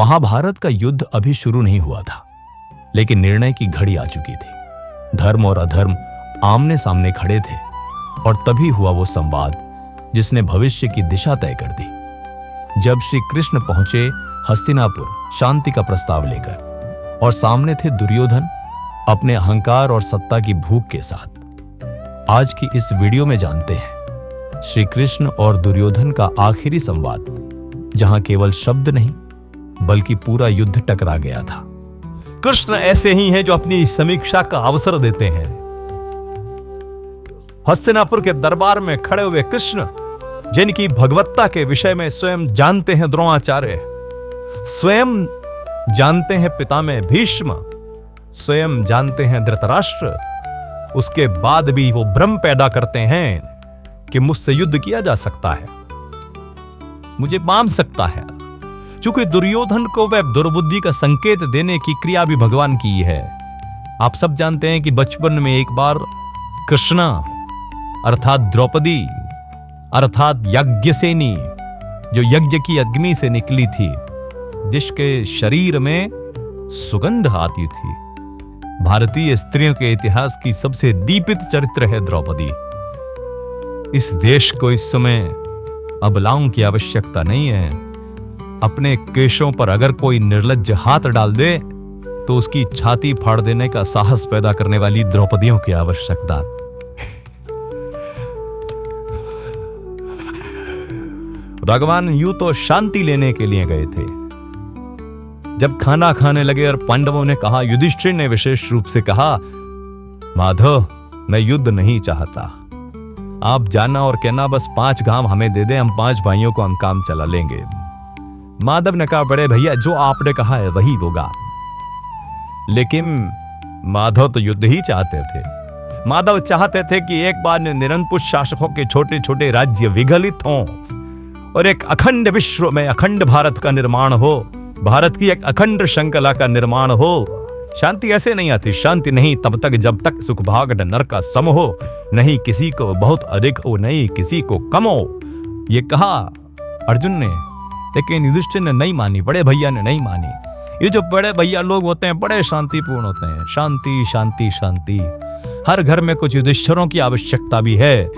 महाभारत का युद्ध अभी शुरू नहीं हुआ था, लेकिन निर्णय की घड़ी आ चुकी थी। धर्म और अधर्म आमने सामने खड़े थे और तभी हुआ वो संवाद जिसने भविष्य की दिशा तय कर दी। जब श्री कृष्ण पहुंचे हस्तिनापुर शांति का प्रस्ताव लेकर, और सामने थे दुर्योधन अपने अहंकार और सत्ता की भूख के साथ। आज की इस वीडियो में जानते हैं श्री कृष्ण और दुर्योधन का आखिरी संवाद, जहां केवल शब्द नहीं बल्कि पूरा युद्ध टकरा गया था। कृष्ण ऐसे ही हैं जो अपनी समीक्षा का अवसर देते हैं। हस्तिनापुर के दरबार में खड़े हुए कृष्ण, जिनकी भगवत्ता के विषय में स्वयं जानते हैं द्रोणाचार्य, स्वयं जानते हैं पितामह भीष्म, स्वयं जानते हैं धृतराष्ट्र, उसके बाद भी वो भ्रम पैदा करते हैं कि मुझसे युद्ध किया जा सकता है, मुझे मान सकता है। चूंकि दुर्योधन को वह दुर्बुद्धि का संकेत देने की क्रिया भी भगवान की है। आप सब जानते हैं कि बचपन में एक बार कृष्णा अर्थात द्रौपदी अर्थात यज्ञसेनी, जो यज्ञ की अग्नि से निकली थी, जिसके शरीर में सुगंध आती थी। भारतीय स्त्रियों के इतिहास की सबसे दीपित चरित्र है द्रौपदी। इस देश को इस समय अबलाओं की आवश्यकता नहीं है। अपने केशों पर अगर कोई निर्लज्ज हाथ डाल दे तो उसकी छाती फाड़ देने का साहस पैदा करने वाली द्रौपदियों की आवश्यकता। भगवान यूं तो शांति लेने के लिए गए थे। जब खाना खाने लगे और पांडवों ने कहा, युधिष्ठिर ने विशेष रूप से कहा, माधव मैं युद्ध नहीं चाहता, आप जाना और कहना बस 5 गांव हमें दे दे, हम 5 भाइयों को हम काम चला लेंगे। माधव ने कहा, बड़े भैया जो आपने कहा है वही होगा। लेकिन माधव तो युद्ध ही चाहते थे। माधव चाहते थे कि एक बार निरंकुश शासकों के छोटे छोटे राज्य विघलित हों और एक अखंड विश्व में अखंड भारत का निर्माण हो, भारत की एक अखंड श्रृंखला का निर्माण हो। शांति ऐसे नहीं आती। शांति नहीं तब तक जब तक सुख भाग नर का सम हो, नहीं किसी को बहुत अधिक हो, नहीं किसी को कम हो। ये कहा अर्जुन ने, लेकिन युधिष्ठिर ने नहीं मानी, बड़े भैया ने नहीं मानी। ये जो बड़े भैया लोग होते हैं बड़े शांतिपूर्ण होते हैं। शांति शांति शांति। हर घर में कुछ युधिष्ठिरों की आवश्यकता भी है,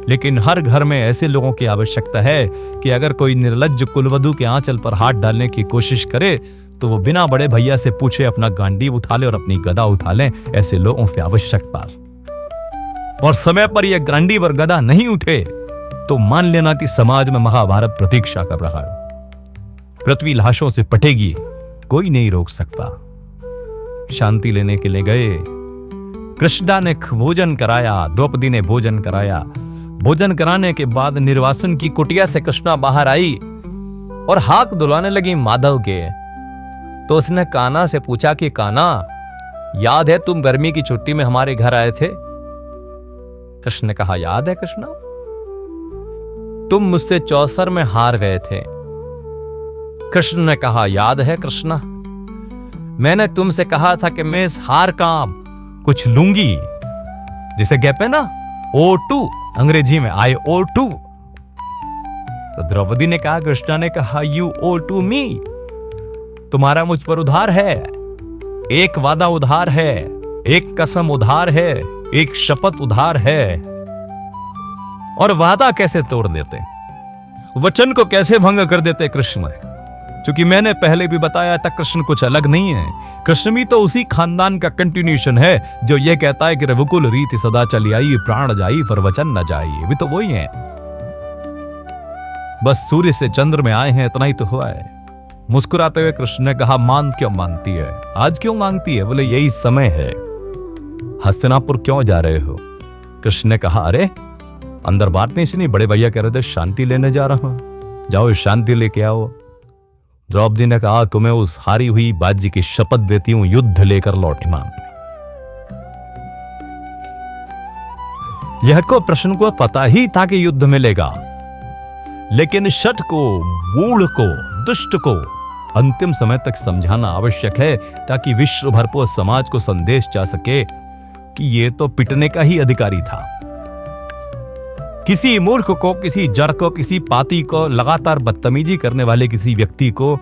लेकिन हर घर में ऐसे लोगों की आवश्यकता है कि अगर कोई निर्लज्ज कुलवधू के आंचल पर हाथ डालने की कोशिश करे तो वो बिना बड़े भैया से पूछे अपना गांडी उठा ले और अपनी गदा उठा ले। ऐसे लोगों की आवश्यकता। और समय पर यह गांडी और गदा नहीं उठे तो मान लेना कि समाज में महाभारत प्रतीक्षा कर रहा है। पृथ्वी लाशों से पटेगी, कोई नहीं रोक सकता। शांति लेने के लिए गए। कृष्णा ने भोजन कराया, द्रौपदी ने भोजन कराया। भोजन कराने के बाद निर्वासन की कुटिया से कृष्णा बाहर आई और हाथ दुलाने लगी माधव के। तो उसने कान्हा से पूछा कि कान्हा, याद है तुम गर्मी की छुट्टी में हमारे घर आए थे? कृष्ण ने कहा, याद है कृष्णा, तुम मुझसे चौसर में हार गए थे। कृष्ण ने कहा, याद है कृष्णा, मैंने तुमसे कहा था कि मैं इस हार का कुछ लूंगी, जिसे कहते हैं ना O2 अंग्रेजी में, I O2। तो द्रौपदी ने कहा, कृष्णा ने कहा, You owe to me, तुम्हारा मुझ पर उधार है। एक वादा उधार है, एक कसम उधार है, एक शपथ उधार है। और वादा कैसे तोड़ देते, वचन को कैसे भंग कर देते कृष्ण? क्योंकि मैंने पहले भी बताया था कृष्ण कुछ अलग नहीं है। कृष्ण भी तो उसी खानदान का कंटिन्यूएशन है जो ये कहता है कि रघुकुल रीति सदा चली आई, प्राण जाई पर वचन न जाई। भी तो वही है, बस सूर्य से चंद्र में आए हैं, इतना ही तो हुआ है। मुस्कुराते हुए कृष्ण ने कहा, मान क्यों मांगती है, आज क्यों मांगती है? बोले यही समय है। हस्तिनापुर क्यों जा रहे हो? कृष्ण ने कहा, अरे अंदर बात नहीं सुनी, बड़े भैया कह रहे थे शांति लेने जा रहा हूं, जाओ शांति लेके आओ। द्रौपदी ने कहा, तुम्हें उस हारी हुई बाजी की शपथ देती हूं, युद्ध लेकर लौटी मां। यह को प्रश्न को पता ही था कि युद्ध मिलेगा, लेकिन शठ को, मूढ़ को, दुष्ट को अंतिम समय तक समझाना आवश्यक है ताकि विश्व भर पर समाज को संदेश जा सके कि यह तो पिटने का ही अधिकारी था। किसी मूर्ख को, किसी जड़ को, किसी पाती को, लगातार बदतमीजी करने वाले किसी व्यक्ति को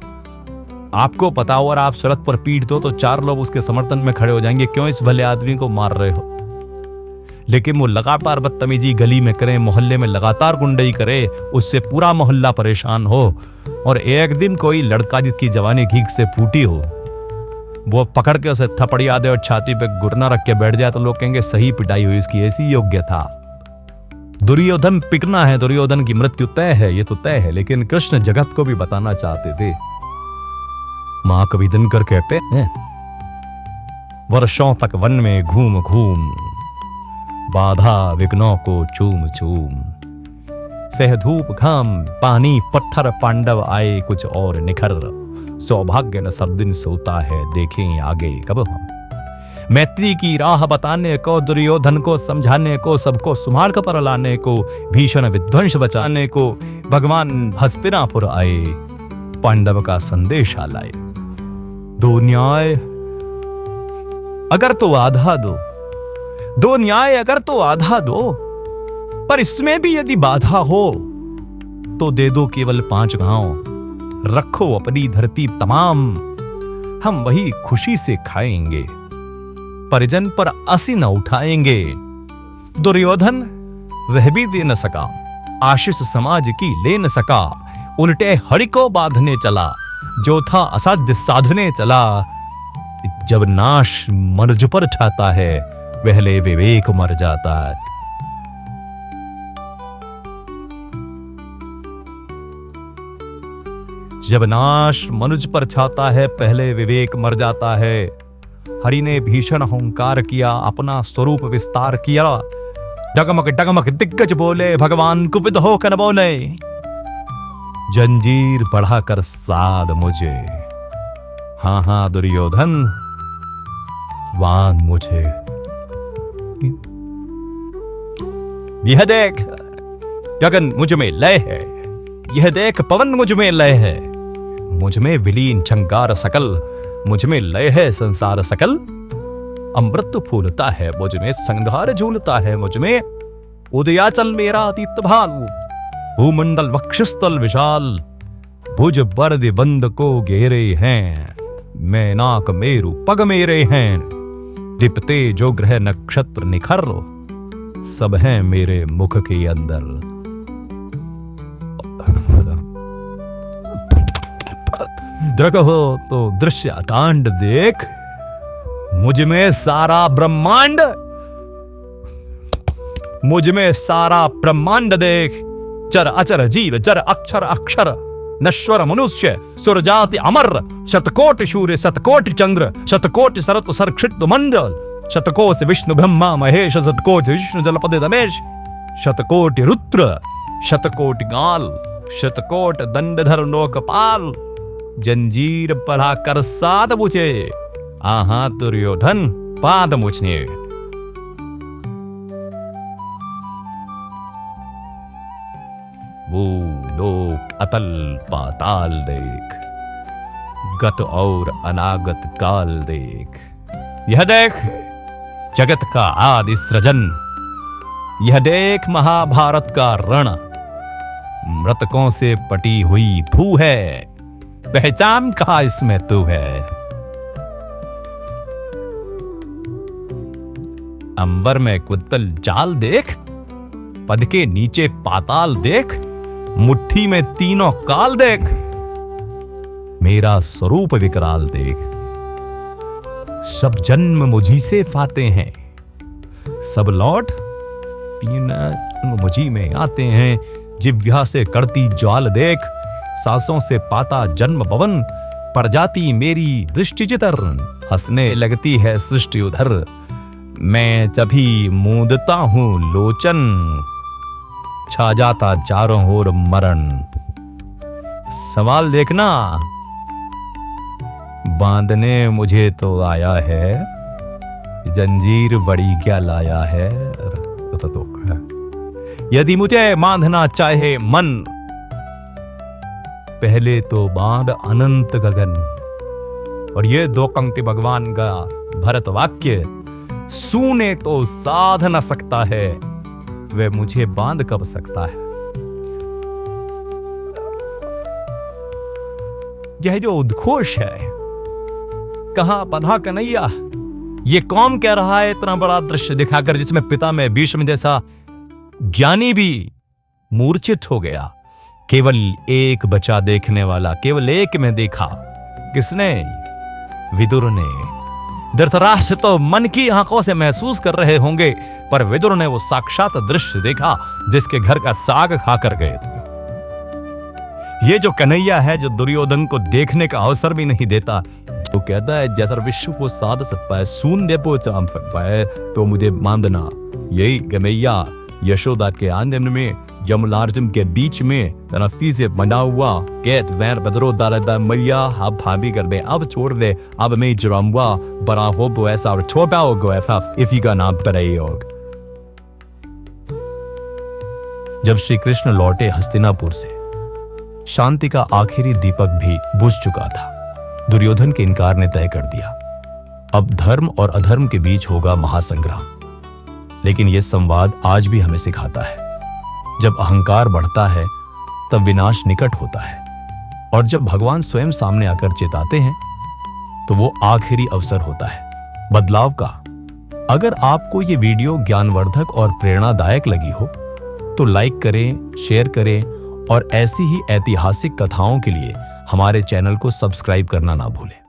आपको पता हो और आप सड़क पर पीट दो तो 4 लोग उसके समर्थन में खड़े हो जाएंगे, क्यों इस भले आदमी को मार रहे हो। लेकिन वो लगातार बदतमीजी गली में करे, मोहल्ले में लगातार गुंडई करे, उससे पूरा मोहल्ला परेशान हो, और एक दिन कोई लड़का जिसकी जवानी घीक से फूटी हो वो पकड़ के उसे थपड़िया दे और छाती पे घुटना रख के बैठ जाए तो लोग कहेंगे सही पिटाई हुई, इसकी ऐसी योग्य था। दुर्योधन पिटना है, दुर्योधन की मृत्यु तय है, ये तो तय है। लेकिन कृष्ण जगत को भी बताना चाहते थे। मां कवि दिनकर कहते हैं, वर्षों तक वन में घूम घूम बाधा विघ्नों को चूम चूम, सह धूप घाम पानी पत्थर पांडव आए कुछ और निखर, सौभाग्य न सब दिन सोता है देखें आगे कब हम। मैत्री की राह बताने को, दुर्योधन को समझाने को, सबको सुमार्ग पर लाने को, भीषण विध्वंस बचाने को भगवान हस्तिनापुर आए, पांडव का संदेशा लाए। दो न्याय अगर तो आधा दो, दो न्याय अगर तो आधा दो, पर इसमें भी यदि बाधा हो तो दे दो केवल 5 गांव, रखो अपनी धरती तमाम, हम वही खुशी से खाएंगे, परिजन पर असी न उठाएंगे। दुर्योधन वह भी दे न सका, आशीष समाज की ले न सका, उल्टे हरि को बांधने चला, जो था असाध्य साधने चला। जब नाश मर्ज पर छाता है, पहले विवेक मर जाता है। जब नाश मनुज पर छाता है, पहले विवेक मर जाता है। हरि ने भीषण हुंकार किया, अपना स्वरूप विस्तार किया, डगमग डगमग दिग्गज बोले, भगवान कुपित होकर बोले, जंजीर बढ़ाकर साध मुझे, हाँ हाँ दुर्योधन बांध मुझे। यह देख गगन मुझ में लय है, यह देख पवन मुझ में लय है, मुझ में विलीन झंकार सकल, मुझ में लय है संसार सकल। अमृत फूलता है मुझ में, संहार झूलता है मुझ में, उदयाचल मेरा अतीत भालू, भूमंडल वक्षस्थल विशाल, भुज बर्द बंद को घेरे हैं, मैं नाक मेरु पग मेरे हैं, दीप्ते जो ग्रह नक्षत्र निखर, सब हैं मेरे मुख के अंदर। देखो तो दृश्य कांड देख, मुझ में सारा ब्रह्मांड, मुझ में सारा ब्रह्मांड देख, चर अचर जीव जर अक्षर अक्षर, नश्वर मनुष्य सुरजाति अमर, शतकोटि सूर्य शतकोटि चंद्र, शतकोटि सरत सरक्षित मंडल, शतकोटि विष्णु ब्रह्मा महेश, शतकोटि विष्णु जलपति रमेश, शतकोटि रुद्र, शतकोटि गाल, शतकोट दंडधर लोकपाल, जंजीर बढ़ाकर साध मुझे, आहा दुर्योधन पाद मुझने। वो लोक अतल पाताल देख, गत और अनागत काल देख, यह देख जगत का आदि सृजन, यह देख महाभारत का रण, मृतकों से पटी हुई भू है, पहचान कहा इसमें तू है। अंबर में कुत्तल जाल देख, पद के नीचे पाताल देख, मुट्ठी में तीनों काल देख, मेरा स्वरूप विकराल देख। सब जन्म मुझी से फाते हैं, सब लौट पीना मुझी में आते हैं, जिह्वा से करती ज्वाल देख, सांसों से पाता जन्म पवन, पर जाती मेरी दृष्टि जिधर, हंसने लगती है सृष्टि उधर, मैं जभी मूंदता हूं लोचन, छा जाता चारों ओर मरण। सवाल देखना, बांधने मुझे तो आया है, जंजीर बड़ी क्या लाया है। यदि मुझे बांधना चाहे मन, पहले तो बांध अनंत गगन। और ये 2 पंक्ति भगवान का भरत वाक्य, सूने तो साध न सकता है, वह मुझे बांध कब सकता है। यह जो उद्घोष है, कहां बंधा कन्हैया, ये कौन कह रहा है इतना बड़ा दृश्य दिखाकर, जिसमें पिता में भीष्म जैसा ज्ञानी भी मूर्छित हो गया। केवल एक बचा देखने वाला, केवल एक में देखा। किसने? विदुर ने। धृतराष्ट्र तो मन की आंखों से महसूस कर रहे होंगे, पर विदुर ने वो साक्षात दृश्य देखा जिसके घर का साग खाकर गए थे। ये जो कन्हैया है, जो दुर्योधन को देखने का अवसर भी नहीं देता, जो कहता है जैसा विश्व को साध सकता है शून्य को चाम सकता है, तो मुझे मान देना, यही कन्हैया यशोदा के आंगन में यमलार्जुन के बीच में रस्सी से बना हुआ कैद वैर बदरो दादा मैया, अब भाभी कर दे, अब छोड़ दे, अब मैं जुड़ाऊंगा, बड़ा हो वो ऐसा और छोटा हो ऐसा, इसी का नाम प्रयोग। जब श्री कृष्ण लौटे हस्तिनापुर से, शांति का आखिरी दीपक भी बुझ चुका था। दुर्योधन के इनकार ने तय कर दिया, अब धर्म और अधर्म के बीच होगा महासंग्राम। लेकिन यह संवाद आज भी हमें सिखाता है, जब अहंकार बढ़ता है तब विनाश निकट होता है, और जब भगवान स्वयं सामने आकर चेताते हैं तो वो आखिरी अवसर होता है बदलाव का। अगर आपको ये वीडियो ज्ञानवर्धक और प्रेरणादायक लगी हो तो लाइक करें, शेयर करें, और ऐसी ही ऐतिहासिक कथाओं के लिए हमारे चैनल को सब्सक्राइब करना ना भूलें।